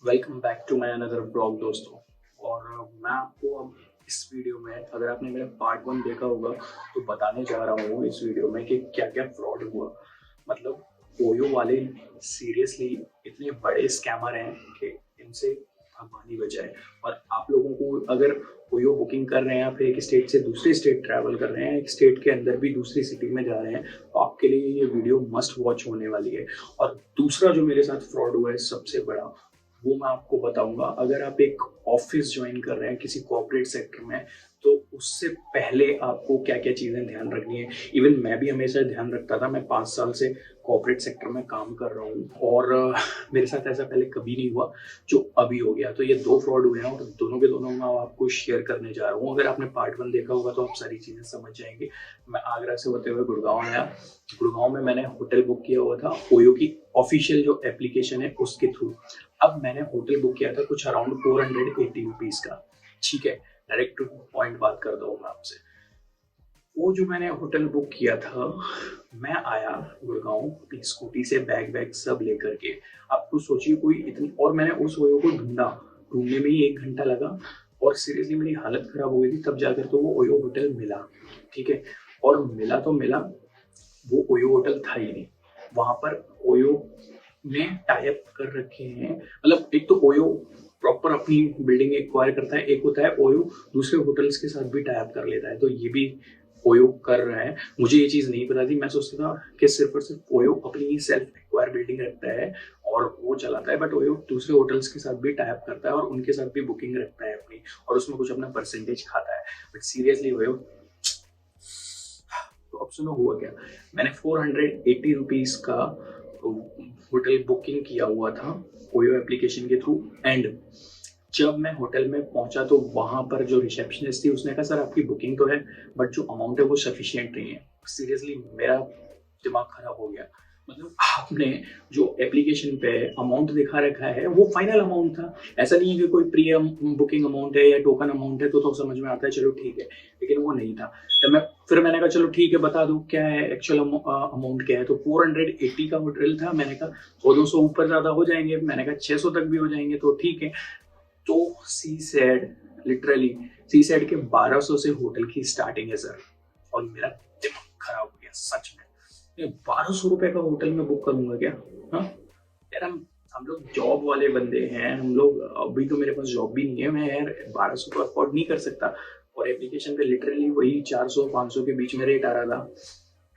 Welcome back to my another blog दोस्तों। और मैं आपको अब इस वीडियो में, अगर आपने मेरा पार्ट 1 देखा होगा, तो बताने जा रहा हूँ इस वीडियो में कि क्या क्या फ्रॉड हुआ। मतलब ओयो वाले सीरियसली इतने बड़े स्कैमर हैं कि इनसे भगवान ही बचाए। और आप लोगों को अगर ओयो बुकिंग कर रहे हैं, आप एक स्टेट से दूसरे स्टेट ट्रैवल कर रहे हैं, एक स्टेट के अंदर भी दूसरी सिटी में जा रहे हैं, तो आपके लिए ये वीडियो मस्ट वॉच होने वाली है। और दूसरा जो मेरे साथ फ्रॉड हुआ है सबसे बड़ा, वो मैं आपको बताऊंगा। अगर आप एक ऑफिस ज्वाइन कर रहे हैं किसी कॉर्पोरेट सेक्टर में, तो उससे पहले आपको क्या क्या चीज़ें ध्यान रखनी है। इवन मैं भी हमेशा ध्यान रखता था। मैं 5 साल से कॉर्पोरेट सेक्टर में काम कर रहा हूँ और मेरे साथ ऐसा पहले कभी नहीं हुआ जो अभी हो गया। तो ये 2 फ्रॉड हुए हैं और दोनों के दोनों मैं आपको शेयर करने जा रहा हूँ। अगर आपने पार्ट 1 देखा होगा तो आप सारी चीज़ें समझ जाएंगे। मैं आगरा से होते हुए गुड़गांव आया। गुड़गांव में मैंने होटल बुक किया हुआ था ओयो की ऑफिशियल जो एप्लीकेशन है उसके थ्रू। अब मैंने होटल बुक किया था कुछ अराउंड 480 रुपीज का। ठीक है, डायरेक्ट टू पॉइंट बात करता हूँ मैं आपसे। वो जो मैंने होटल बुक किया था, मैं आया गुड़गांव अपनी स्कूटी से बैग वैग सब लेकर के। आप कुछ सोचिए, कोई इतनी, और मैंने उस ओयो को ढूंढा, ढूंढने में ही 1 घंटा लगा। और सीरियसली मेरी हालत खराब हो गई थी तब जाकर तो वो ओयो होटल मिला। ठीक है, और मिला तो मिला, वो ओयो होटल था ही नहीं। वहां पर ओयो ने टाई अप कर रखे हैं। मतलब एक तो ओयो प्रॉपर अपनी बिल्डिंग एक्वायर करता है, एक होता है ओयो दूसरे होटल्स के साथ भी टाई अप कर लेता है। तो ये भी ओयो कर रहा है। मुझे ये चीज नहीं पता थी। मैं सोचता था कि सिर्फ और सिर्फ ओयो अपनी ही सेल्फ एक्वायर बिल्डिंग रखता है और वो चलाता है, बट ओयो दूसरे होटल्स के साथ भी टाई अप करता है और उनके साथ भी बुकिंग रखता है अपनी, और उसमें कुछ अपना परसेंटेज खाता है। बट सीरियसली ओयो, तो अब सुनो हुआ क्या। मैंने 480 रुपीज का होटल बुकिंग किया हुआ था ओयो एप्लीकेशन के थ्रू। एंड जब मैं होटल में पहुंचा तो वहां पर जो रिसेप्शनिस्ट थी उसने कहा, सर आपकी बुकिंग तो है बट जो अमाउंट है वो सफिशिएंट नहीं है। सीरियसली मेरा दिमाग खराब हो गया। मतलब आपने जो एप्लीकेशन पे अमाउंट दिखा रखा है वो फाइनल अमाउंट था। ऐसा नहीं है कि कोई प्री बुकिंग अमाउंट है या टोकन अमाउंट है तो समझ में आता है, चलो ठीक है, लेकिन वो नहीं था। तो फिर मैंने कहा चलो ठीक है, बता दो क्या है एक्चुअल अमाउंट क्या है। तो 480 का होटल था। मैंने कहा 100-200 ऊपर ज्यादा हो जाएंगे, मैंने कहा 600 तक भी हो जाएंगे तो ठीक है। तो she said, literally she said के 1200 से होटल की स्टार्टिंग है सर। और मेरा दिमाग खराब हो गया सच में। 1200 रुपए का होटल में बुक करूंगा क्या? हाँ यार, हम लोग जॉब वाले बंदे हैं हम लोग। अभी तो मेरे पास जॉब भी नहीं है, मैं यार 1200 को अफोर्ड नहीं कर सकता। और एप्लीकेशन पे लिटरली वही 400-500 के बीच में रेट आ रहा था।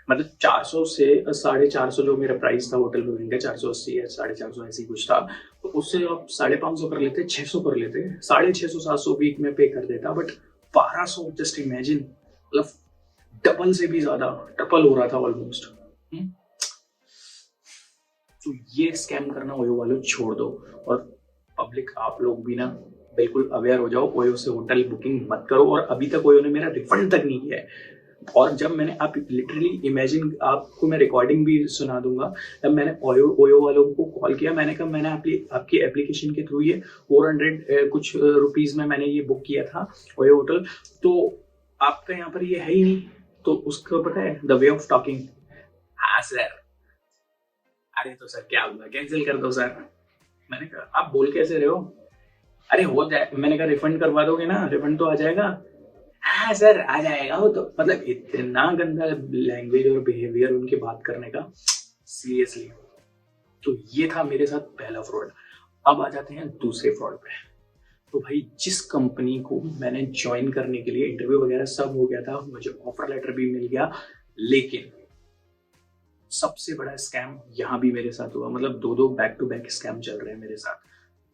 मतलब 400 से 450 जो मेरा प्राइस था होटल बुकिंग का, 480 या 450 ऐसी कुछ था। तो उससे आप 550 कर लेते, 600 कर लेते, 650-700 वीक में पे कर देता। बट 1200, जस्ट इमेजिन, मतलब डबल से भी ज्यादा, ट्रिपल हो रहा था ऑलमोस्ट। तो ये स्कैम करना ओयो वालों छोड़ दो। और पब्लिक आप लोग भी ना बिल्कुल अवेयर हो जाओ, ओयो से होटल बुकिंग मत करो। और अभी तक ओयो ने मेरा रिफंड तक नहीं किया है। और जब मैंने, आप लिटरली इमेजिन, आपको मैं रिकॉर्डिंग भी सुना दूंगा, जब मैंने ओयो ओयो वालों को कॉल किया, मैंने कहा मैंने आपकी एप्लीकेशन के थ्रू ये 400 कुछ रुपीज में मैंने ये बुक किया था ओयो होटल, तो आपका यहाँ पर ये है ही नहीं। तो उसको पता है द वे ऑफ टॉकिंग, हाँ सर, अरे तो सर क्या हुआ, कैंसिल कर दो सर। मैंने कहा आप बोल कैसे रहे हो, अरे हो जाए, मैंने कहा रिफंड करवा दोगे ना, रिफंड तो आ जाएगा। हाँ सर आ जाएगा वो तो। मतलब इतना गंदा लैंग्वेज और बिहेवियर उनके बात करने का, सीरियसली। तो ये था मेरे साथ पहला फ्रॉड। अब आ जाते हैं दूसरे फ्रॉड पे। तो भाई जिस कंपनी को मैंने ज्वाइन करने के लिए इंटरव्यू वगैरह सब हो गया था, मुझे ऑफर लेटर भी मिल गया, लेकिन सबसे बड़ा स्कैम यहाँ भी मेरे साथ हुआ। मतलब दो दो बैक टू बैक स्कैम चल रहे हैं मेरे साथ।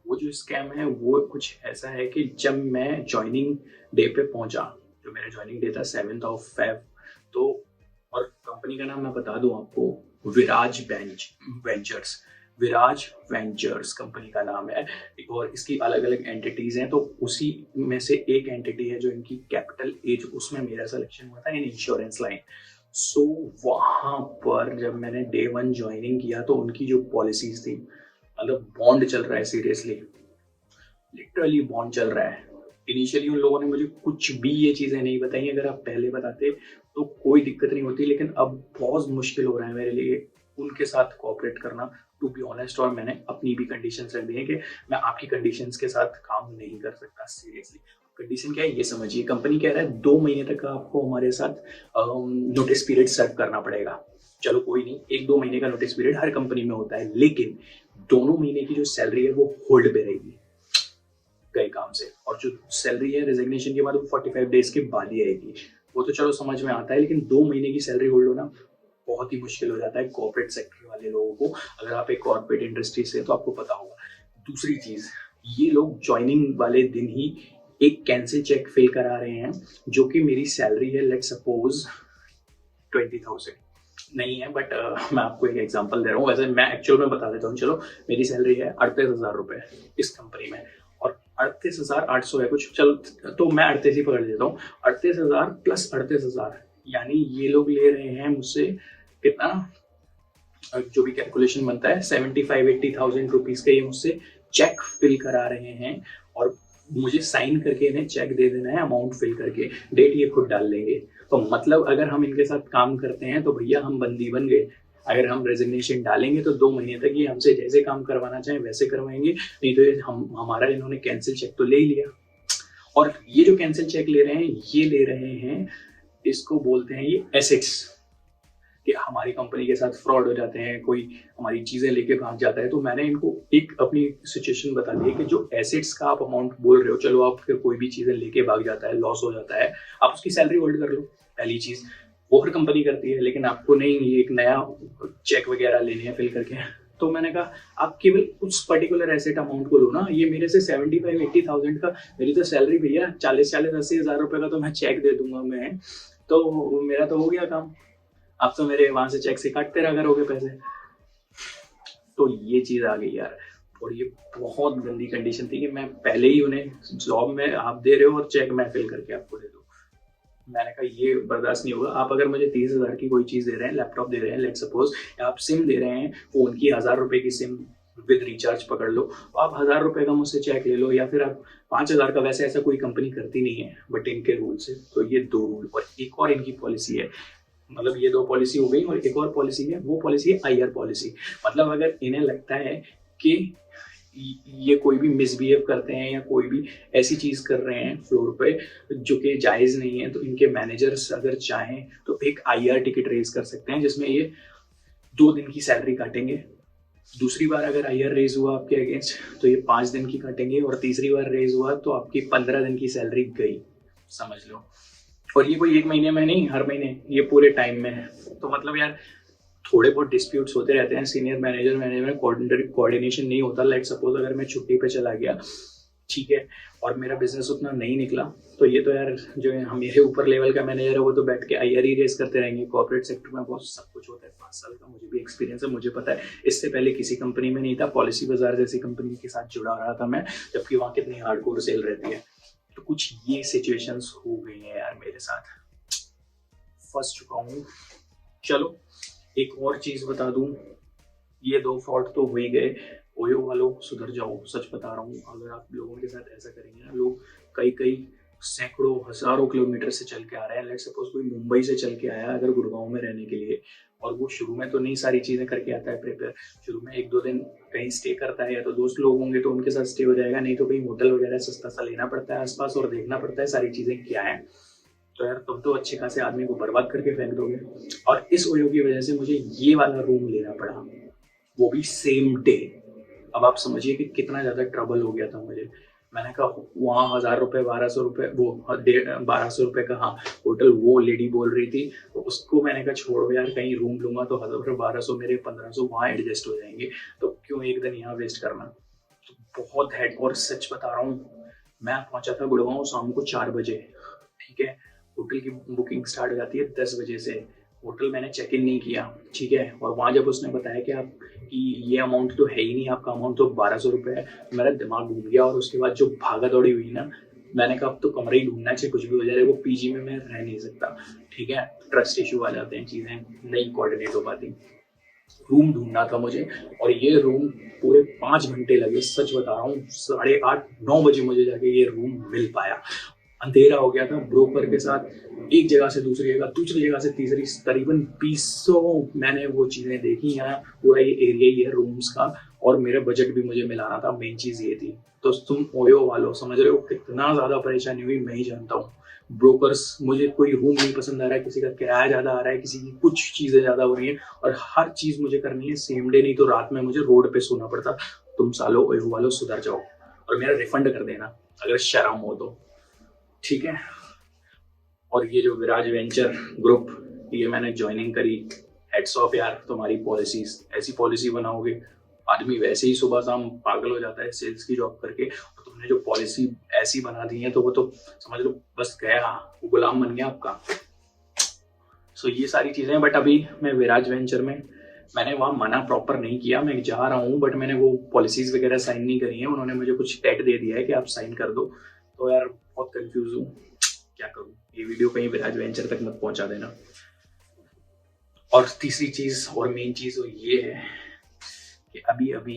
वो जो स्कैम है वो कुछ ऐसा है कि जब मैं ज्वाइनिंग डे पे पहुंचा, जो मेरा ज्वाइनिंग डे था 7th ऑफ फेब, तो, और कंपनी का नाम मैं बता दूं आपको, विराज वेंचर्स। विराज वेंचर्स कंपनी का नाम है। और इसकी अलग अलग एंटिटीज हैं, तो उसी में से एक एंटिटी है जो इनकी कैपिटल एज, उसमें मेरा सिलेक्शन हुआ था इन इंश्योरेंस लाइन। सो वहां पर जब मैंने डे 1 ज्वाइनिंग किया तो उनकी जो पॉलिसीज थी, मतलब बॉन्ड चल रहा है, सीरियसली लिटरली बॉन्ड चल रहा है। इनिशियली उन लोगों ने मुझे कुछ भी ये चीजें नहीं बताई। अगर आप पहले बताते तो कोई दिक्कत नहीं होती, लेकिन अब बहुत मुश्किल हो रहा है मेरे लिए उनके साथ कोऑपरेट करना, टू बी ऑनेस्ट। और मैंने अपनी भी कंडीशंस रख दी है कि मैं आपकी कंडीशंस के साथ काम नहीं कर सकता सीरियसली। कंडीशन क्या है ये समझिए, कंपनी कह रहा है 2 महीने तक आपको हमारे साथ नोटिस पीरियड सर्व करना पड़ेगा। चलो कोई नहीं, 1-2 महीने का नोटिस पीरियड हर कंपनी में होता है, लेकिन दोनों महीने की जो सैलरी है वो होल्ड पे रहेगी गए काम से, और जो सैलरी है रेजिग्नेशन के बाद वो 45 डेज के बाद ही आएगी। वो तो चलो समझ में आता है, लेकिन 2 महीने की सैलरी होल्ड होना बहुत ही मुश्किल हो जाता है कॉर्पोरेट सेक्टर वाले लोगों को। अगर आप एक कॉर्पोरेट इंडस्ट्री से, तो आपको पता होगा। दूसरी चीज, ये लोग ज्वाइनिंग वाले दिन ही एक कैंसिल चेक फिल करा रहे हैं, जो कि मेरी सैलरी है लेट सपोज 20,000 नहीं है, बट मैं आपको एक एग्जांपल दे रहा हूँ। वैसे मैं एक्चुअल में बता देता हूँ, चलो मेरी सैलरी है 38,000 रुपए इस कंपनी में, और 38,800 है कुछ, चल तो मैं 38 ही पकड़ लेता हूँ। 38,000 प्लस 38,000, यानी ये लोग ले रहे हैं मुझसे कितना, जो भी कैलकुलेशन बनता है 75-80,000 रुपीज का ये मुझसे चेक फिल करा रहे हैं, और मुझे साइन करके इन्हें चेक दे देना है अमाउंट फिल करके, डेट ये खुद डाल लेंगे। तो मतलब अगर हम इनके साथ काम करते हैं तो भैया हम बंदी बन गए। अगर हम रेजिग्नेशन डालेंगे तो 2 महीने तक ये हमसे जैसे काम करवाना चाहें वैसे करवाएंगे, नहीं तो ये हमारा इन्होंने कैंसिल चेक तो ले ही लिया। और ये जो कैंसिल चेक ले रहे हैं, ये ले रहे हैं, इसको बोलते हैं ये एसेट्स, कि हमारी कंपनी के साथ फ्रॉड हो जाते हैं, कोई हमारी चीजें लेके भाग जाता है। तो मैंने इनको एक अपनी सिचुएशन बता दी कि जो एसेट्स का आप अमाउंट बोल रहे हो, चलो आप फिर कोई भी चीजें लेके भाग जाता है, लॉस हो जाता है, आप उसकी सैलरी होल्ड कर लो। पहली चीज वो हर कंपनी करती है, लेकिन आपको नहीं, ये एक नया चेक वगैरह लेने हैं फिल करके। तो मैंने कहा आप केवल उस पर्टिकुलर एसेट अमाउंट को लो ना, ये मेरे से 75-80,000 का, मेरी तो सैलरी भैया 40-80 हज़ार रुपए का तो मैं चेक दे दूंगा मैं, तो मेरा तो हो गया काम। आप तो मेरे वहां से चेक से काटते रहा करोगे पैसे। तो ये चीज आ गई यार, और ये बहुत गंदी कंडीशन थी कि मैं पहले ही उन्हें जॉब में आप दे रहे हो और चेक मैं फिल करके आपको दे दूं। मैंने कहा ये बर्दाश्त नहीं होगा। आप अगर मुझे 30,000 की कोई चीज दे रहे हैं, लैपटॉप दे रहे हैं, लेट सपोज आप सिम दे रहे हैं, फोन की 1,000 रुपए की सिम विद रिचार्ज पकड़ लो, तो आप 1,000 रुपए का मुझसे चेक ले लो, या फिर आप 5,000 का। वैसे ऐसा कोई कंपनी करती नहीं है, बट इनके रूल से तो ये 2 रूल। और एक और इनकी पॉलिसी है, मतलब ये 2 पॉलिसी हो गई, और एक और पॉलिसी है, वो पॉलिसी है IR पॉलिसी। मतलब अगर इन्हें लगता है कि ये कोई भी मिसबिहेव करते हैं या कोई भी ऐसी चीज कर रहे हैं फ्लोर पे जो कि जायज नहीं है, तो इनके मैनेजर्स अगर चाहें तो एक IR टिकट रेज कर सकते हैं, जिसमें ये 2 दिन की सैलरी काटेंगे। दूसरी बार अगर IR रेज हुआ आपके अगेंस्ट तो ये 5 दिन की काटेंगे, और तीसरी बार रेज हुआ तो आपकी 15 दिन की सैलरी गई, समझ लो। और ये कोई 1 महीने में नहीं, हर महीने, ये पूरे टाइम में है। तो मतलब यार थोड़े बहुत डिस्प्यूट्स होते रहते हैं, सीनियर मैनेजर में कोऑर्डिनेशन नहीं होता। लाइक सपोज अगर मैं छुट्टी पे चला गया, ठीक है, और मेरा बिजनेस उतना नहीं निकला, तो ये तो यार जो है मेरे ऊपर लेवल का मैनेजर है वो तो बैठ के IR ही रेस करते रहेंगे। कॉर्पोरेट सेक्टर में बहुत सब कुछ होता है, 5 साल का मुझे भी एक्सपीरियंस है, मुझे पता है। इससे पहले किसी कंपनी में नहीं था, पॉलिसी बाजार जैसी कंपनी के साथ जुड़ा रहा था मैं, जबकि वहाँ कितनी हार्डकोर सेल रहती है। तो कुछ ये सिचुएशंस हो गई हैं यार मेरे साथ, फंस चुका हूँ। चलो एक और चीज बता दूं, ये 2 फ्रॉड तो हो ही गए। ओयो वालों सुधर जाओ, सच बता रहा हूँ। अगर आप लोगों के साथ ऐसा करेंगे ना, लोग कई कई सैकड़ों हजारों किलोमीटर से चल के आ रहे हैं। लेट्स सपोज कोई मुंबई से चल के आया अगर गुड़गांव में रहने के लिए, और वो शुरू में तो नहीं सारी चीजें करके आता है प्रिपेयर, शुरू में 1-2 दिन कहीं स्टे करता है, या तो दोस्त लोग होंगे तो उनके साथ स्टे हो जाएगा, नहीं तो कहीं होटल वगैरह सस्ता सा लेना पड़ता है आसपास, और देखना पड़ता है सारी चीजें क्या है। तो यार तुम तो अच्छे खासे आदमी को बर्बाद करके फेंक दोगे। और इस ओयो की वजह से मुझे ये वाला रूम लेना पड़ा, वो भी सेम डे। अब आप समझिए कि कितना ज्यादा ट्रबल हो गया था मुझे। मैंने कहा वहाँ 1,000 रुपए, 1,200 रुपए, वो 1,200 रुपए का, हाँ होटल वो लेडी बोल रही थी, तो उसको मैंने कहा छोड़ो यार, कहीं रूम लूंगा तो 1,200 मेरे 1,500 वहाँ एडजस्ट हो जाएंगे, तो क्यों एक दिन यहाँ वेस्ट करना। तो बहुत हेड, और सच बता रहा हूँ, मैं पहुंचा था गुड़गांव शाम को 4 बजे, ठीक है। होटल की बुकिंग स्टार्ट हो जाती है 10 बजे से। होटल मैंने चेक इन नहीं किया, ठीक है, और वहाँ जब उसने बताया कि आप कि ये अमाउंट तो है ही नहीं, आपका अमाउंट तो 1,200 रुपये है, मेरा दिमाग घूम गया। और उसके बाद जो भागा दौड़ी हुई ना, मैंने कहा अब तो कमरा ही ढूंढना चाहिए, कुछ भी हो जाए, वो PG में मैं रह नहीं सकता, ठीक है। ट्रस्ट इशू आ जाते हैं, चीज़ें नहीं कोऑर्डिनेट हो पाती। रूम ढूंढना था मुझे, और ये रूम पूरे 5 घंटे लगे, सच बता रहा हूँ। 8:30-9 बजे मुझे जाके ये रूम मिल पाया। अंधेरा हो गया था। ब्रोकर के साथ एक जगह से दूसरी जगह, दूसरी जगह से तीसरी, करीबन 20 मैंने वो चीज़ें देखी। यहाँ पूरा ये एरिया ही है रूम्स का, और मेरा बजट भी मुझे मिलाना था, मेन चीज़ ये थी। तो तुम ओयो वालों समझ रहे हो कितना ज़्यादा परेशानी हुई, मैं ही जानता हूँ। ब्रोकर्स, मुझे कोई रूम नहीं पसंद आ रहा है, किसी का किराया ज़्यादा आ रहा है, किसी की कुछ चीज़ें ज़्यादा हो रही हैं, और हर चीज़ मुझे करनी है सेम डे, नहीं तो रात में मुझे रोड पे सोना पड़ता। तुम सालों ओयो वालों सुधर जाओ और मेरा रिफंड कर देना अगर शर्म हो तो, ठीक है। और ये जो विराज वेंचर ग्रुप, ये मैंने ज्वाइनिंग करी, हेड्स ऑफ यार तुम्हारी पॉलिसीज। ऐसी पॉलिसी बनाओगे, आदमी वैसे ही सुबह शाम पागल हो जाता है सेल्स की जॉब करके, और तुमने जो पॉलिसी ऐसी बना दी है तो वो तो समझ लो बस गया, गुलाम बन गया आपका। सो ये सारी चीजें। बट अभी मैं विराज वेंचर में, मैंने वहाँ मना प्रॉपर नहीं किया, मैं जा रहा हूँ, बट मैंने वो पॉलिसीज वगैरह साइन नहीं करी है। उन्होंने मुझे कुछ टेट दे दिया है कि आप साइन कर दो। तो यार बहुत कंफ्यूज हूँ, क्या करूँ। ये वीडियो कहीं विराज वेंचर तक मत पहुंचा देना। और तीसरी चीज और मेन चीज वो ये है कि अभी अभी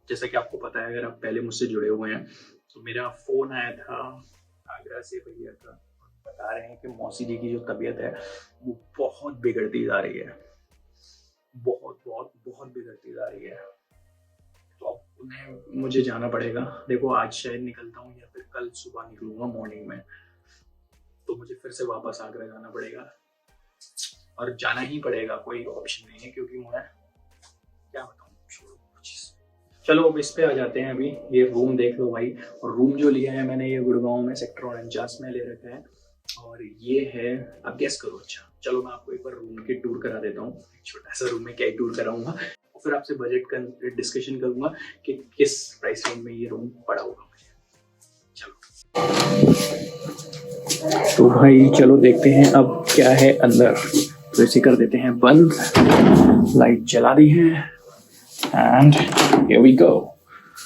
जैसा कि आपको पता है, अगर आप पहले मुझसे जुड़े हुए हैं, तो मेरा फोन आया था आगरा से भैया का, बता रहे हैं कि मौसी जी की जो तबीयत है वो बहुत बिगड़ती जा रही है, बहुत बहुत बहुत बिगड़ती जा रही है। तो अब उन्हें मुझे जाना पड़ेगा। देखो आज शायद निकलता हूँ या फिर कल सुबह निकलूंगा मॉर्निंग में, तो मुझे फिर से वापस आगरा जाना पड़ेगा, और जाना ही पड़ेगा, कोई ऑप्शन नहीं है, क्योंकि मैं क्या बताऊँ। चलो अब इस पे आ जाते हैं। अभी ये रूम देख लो भाई, और रूम जो लिया है मैंने ये गुड़गांव में सेक्टर 49 में ले रखा है, और ये है, आप गेस करो। अच्छा चलो मैं आपको एक बार रूम की टूर करा देता हूँ। छोटा सा रूम में क्या ही टूर कराऊंगा, और फिर आपसे बजट का डिस्कशन करूंगा कि किस प्राइस रेंज में ये रूम पड़ा होगा मुझे। चलो तो भाई चलो देखते हैं अब क्या है अंदर। तो इसे कर देते हैं बंद, लाइट जला दी है, एंड हियर वी गो।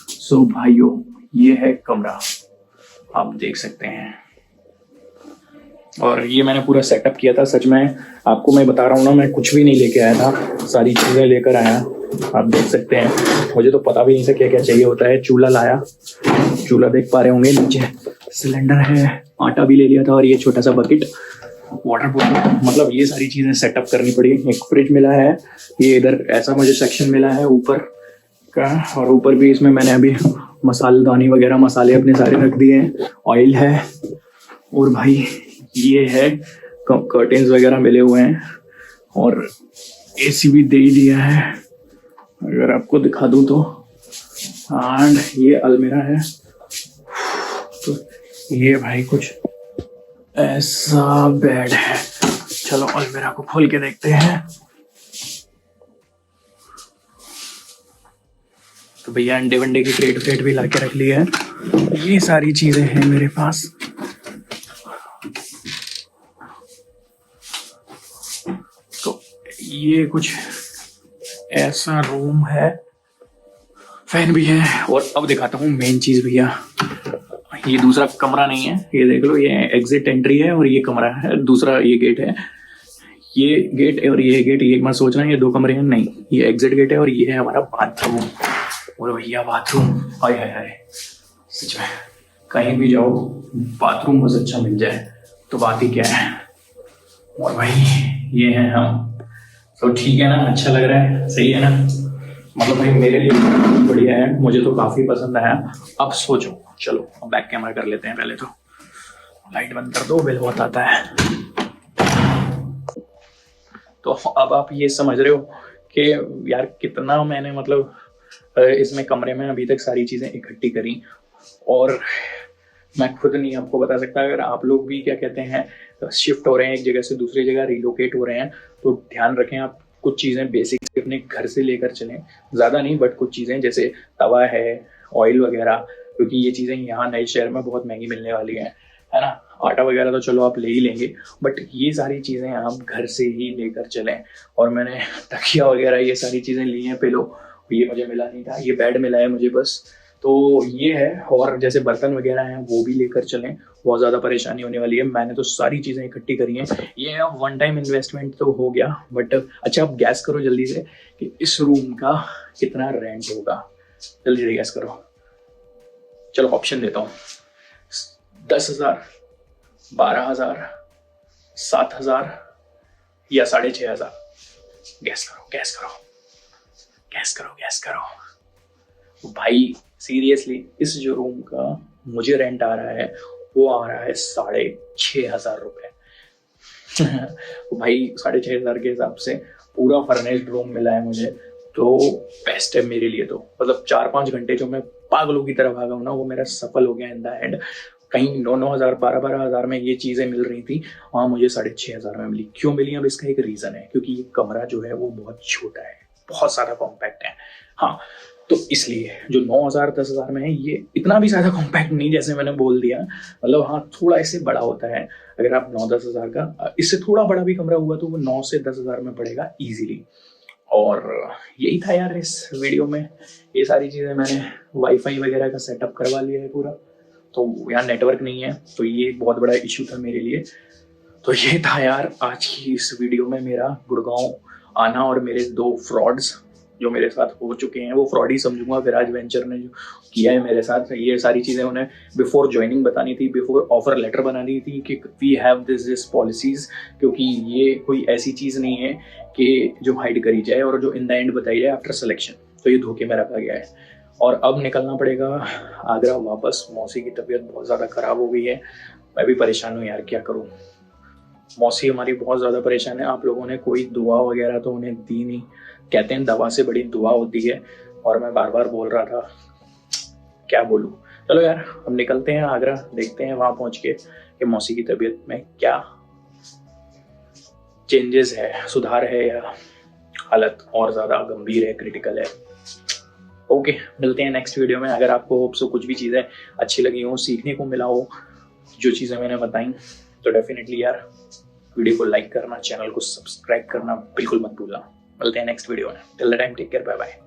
सो भाइयों ये है कमरा, आप देख सकते हैं, और ये मैंने पूरा सेटअप किया था। सच में आपको मैं बता रहा हूँ ना, मैं कुछ भी नहीं लेके आया था, सारी चीज़ें लेकर आया। आप देख सकते हैं, मुझे तो पता भी नहीं था क्या क्या चाहिए होता है। चूल्हा लाया, चूल्हा देख पा रहे होंगे, नीचे सिलेंडर है, आटा भी ले लिया था, और ये छोटा सा बकेट, वाटर बॉटल, मतलब ये सारी चीज़ें सेटअप करनी पड़ी। एक फ्रिज मिला है, ये इधर ऐसा मुझे सेक्शन मिला है ऊपर का, और ऊपर भी इसमें मैंने अभी मसालेदानी वगैरह मसाले अपने सारे रख दिए हैं, ऑयल है, और भाई ये है कर्टेन्स वगैरह मिले हुए हैं, और एसी भी दे ही दिया है अगर आपको दिखा दूं तो। एंड ये अलमीरा है, तो ये भाई कुछ ऐसा बेड है। चलो अलमीरा को खोल के देखते हैं। तो भैया अंडे वंडे की क्रेट भी ला के रख ली है। ये सारी चीजें हैं मेरे पास। तो ये कुछ ऐसा रूम है, फैन भी है। और अब दिखाता हूँ मेन चीज भैया, ये दूसरा कमरा नहीं है, ये देख लो, ये एग्जिट एंट्री है, और ये कमरा है दूसरा, ये गेट है, ये गेट और ये गेट। ये मत सोचना ये दो कमरे हैं, नहीं, ये एग्जिट गेट है, और ये है हमारा बाथरूम। और भैया बाथरूम, हाय हाय हाय, सच में कहीं भी जाओ बाथरूम बस अच्छा मिल जाए तो बात ही क्या है। और भाई ये है हम, तो ठीक है ना, अच्छा लग रहा है, सही है ना, मतलब भाई मेरे लिए बढ़िया है, मुझे तो काफी पसंद आया। अब सोचो, चलो अब बैक कैमरा कर लेते हैं। पहले तो लाइट बंद कर दो, बिल बहुत आता है। तो अब आप ये समझ रहे हो कि यार कितना मैंने मतलब इसमें कमरे में अभी तक सारी चीजें इकट्ठी करी, और मैं खुद नहीं आपको बता सकता। अगर आप लोग भी क्या कहते हैं शिफ्ट हो रहे हैं एक जगह से दूसरी जगह, रिलोकेट हो रहे हैं, तो ध्यान रखें आप कुछ चीज़ें बेसिक अपने घर से लेकर चलें, ज़्यादा नहीं बट कुछ चीज़ें, जैसे तवा है, ऑयल वगैरह, क्योंकि ये चीज़ें यहाँ नए शहर में बहुत महंगी मिलने वाली हैं, है ना। आटा वगैरह तो चलो आप ले ही लेंगे, बट ये सारी चीज़ें आप घर से ही लेकर चलें। और मैंने तकिया वगैरह ये सारी चीज़ें ली हैं, पिलो ये मुझे मिला नहीं था, ये बेड मिला है मुझे बस, तो ये है। और जैसे बर्तन वगैरह हैं वो भी लेकर चलें, बहुत ज़्यादा परेशानी होने वाली है। मैंने तो सारी चीज़ें इकट्ठी करी हैं। ये अब वन टाइम इन्वेस्टमेंट तो हो गया, बट अच्छा आप गैस करो जल्दी से कि इस रूम का कितना रेंट होगा, जल्दी से गैस करो। चलो ऑप्शन देता हूँ, 10,000, 12,000, 7,000 या 6,500? गैस करो गैस करो गैस करो गैस करो भाई। सीरियसली इस जो रूम का मुझे रेंट आ रहा है वो आ रहा है 6,500 रुपये। भाई 6,500 के हिसाब से पूरा फर्निश्ड रूम मिला है मुझे, तो बेस्ट है मेरे लिए। तो मतलब 4-5 घंटे जो मैं पागलों की तरह भागा हूँ ना, वो मेरा सफल हो गया इन द एंड। कहीं 9,000 12,000 में ये चीज़ें मिल रही थी, वहाँ मुझे 6,500 में मिली। क्यों मिली? अब इसका एक रीज़न है, क्योंकि ये कमरा जो है वो बहुत छोटा है, बहुत ज़्यादा कॉम्पैक्ट है। हाँ, तो इसलिए जो 9,000 10,000 में है ये इतना भी ज़्यादा कॉम्पैक्ट नहीं, जैसे मैंने बोल दिया। मतलब हाँ, थोड़ा इससे बड़ा होता है। अगर आप 9-10 हज़ार का, इससे थोड़ा बड़ा भी कमरा हुआ तो वो 9 से 10 हज़ार में पड़ेगा ईजिली। और यही था यार इस वीडियो में। ये सारी चीज़ें मैंने वाईफाई वगैरह का सेटअप करवा लिया है पूरा, तो यहाँ नेटवर्क नहीं है, तो ये बहुत बड़ा इशू था मेरे लिए। तो ये था यार आज की इस वीडियो में मेरा गुड़गांव आना और मेरे 2 फ्रॉड्स जो मेरे साथ हो चुके हैं। वो फ्रॉड ही समझूंगा। विराज वेंचर ने जो किया है मेरे साथ, ये सारी चीज़ें उन्हें बिफोर ज्वाइनिंग बतानी थी, बिफोर ऑफर लेटर बनानी थी कि वी हैव दिस पॉलिसीज, क्योंकि ये कोई ऐसी चीज़ नहीं है कि जो हाइड करी जाए और जो इन द एंड बताई जाए आफ्टर सिलेक्शन। तो ये धोखे में रखा गया है। और अब निकलना पड़ेगा आगरा वापस। मौसी की तबीयत बहुत ज़्यादा ख़राब हो गई है, मैं भी परेशान हूँ यार, क्या करूँ। मौसी हमारी बहुत ज़्यादा परेशान है। आप लोगों ने कोई दुआ वगैरह तो उन्हें दी नहीं। कहते हैं दवा से बड़ी दुआ होती है, और मैं बार बार बोल रहा था, क्या बोलूँ। चलो यार, हम निकलते हैं आगरा, देखते हैं वहाँ पहुँच के कि मौसी की तबीयत में क्या चेंजेस है, सुधार है या हालत और ज़्यादा गंभीर है, क्रिटिकल है। ओके, मिलते हैं नेक्स्ट वीडियो में। अगर आपको होप सो कुछ भी चीज़ें अच्छी लगी हो, सीखने को मिला हो जो चीज़ें मैंने बताई, तो डेफिनेटली यार वीडियो को लाइक करना, चैनल को सब्सक्राइब करना बिल्कुल मत भूलना। मिलते हैं नेक्स्ट वीडियो में। Till the time, take care, bye bye.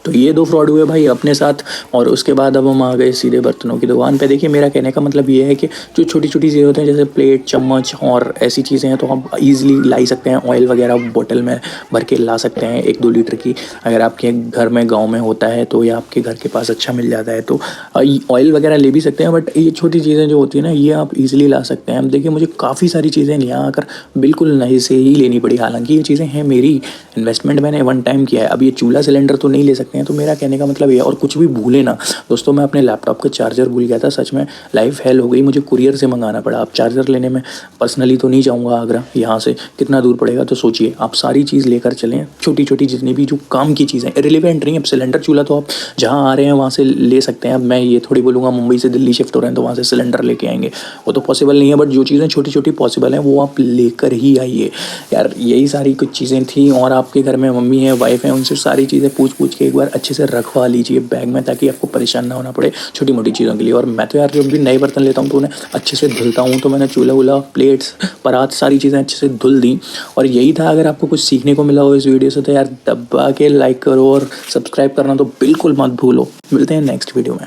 तो ये 2 फ्रॉड हुए भाई अपने साथ, और उसके बाद अब हम आ गए सीधे बर्तनों की दुकान पे। देखिए, मेरा कहने का मतलब ये है कि जो छोटी छोटी चीज़ें होती हैं, जैसे प्लेट, चम्मच और ऐसी चीज़ें हैं, तो हम ईजिली ला ही सकते हैं। ऑयल वगैरह बोतल में भर के ला सकते हैं 1-2 लीटर की। अगर आपके घर में गाँव में होता है तो, या आपके घर के पास अच्छा मिल जाता है तो ऑयल वगैरह ले भी सकते हैं। बट ये छोटी चीज़ें जो होती है ना, ये आप ईजिली ला सकते हैं। अब देखिए, मुझे काफ़ी सारी चीज़ें यहाँ आकर बिल्कुल नए से ही लेनी पड़ी। हालांकि ये चीज़ें हैं मेरी इन्वेस्टमेंट, मैंने 1 टाइम किया है। अब ये चूल्हा सिलेंडर तो नहीं ले सकते हैं। तो मेरा कहने का मतलब ये है। और कुछ भी भूले ना दोस्तों, मैं अपने लैपटॉप का चार्जर भूल गया था, सच में लाइफ हेल हो गई। मुझे कुरियर से मंगाना पड़ा। अब चार्जर लेने में पर्सनली तो नहीं जाऊँगा आगरा, यहाँ से कितना दूर पड़ेगा। तो सोचिए, आप सारी चीज़ लेकर चलें, छोटी छोटी जितनी भी जो काम की चीज़ें रिलेवेंट नहीं। अब सिलेंडर चूल्हा तो आप जहाँ आ रहे हैं वहाँ से ले सकते हैं। अब मैं ये थोड़ी बोलूँगा मुंबई से दिल्ली शिफ्ट हो रहे हैं तो वहाँ से सिलेंडर लेके आएंगे, वो तो पॉसिबल नहीं है। बट जो चीज़ें छोटी छोटी पॉसिबल हैं वो आप लेकर ही आइए यार। यही सारी कुछ चीज़ें थी। और आपके घर में मम्मी है, वाइफ है, उनसे सारी चीज़ें पूछ के एक बार अच्छे से रखवा लीजिए बैग में, ताकि आपको परेशान ना होना पड़े छोटी मोटी चीज़ों के लिए। और मैं तो यार जब भी नए बर्तन लेता हूँ तो उन्हें अच्छे से धुलता हूँ। तो मैंने चूल्हा वूल्हा, प्लेट्स, परात, सारी चीज़ें अच्छे से धुल दी। और यही था। अगर आपको कुछ सीखने को मिला हो इस वीडियो से तो यार दबा के लाइक करो, और सब्सक्राइब करना तो बिल्कुल मत भूलो। मिलते हैं नेक्स्ट वीडियो में।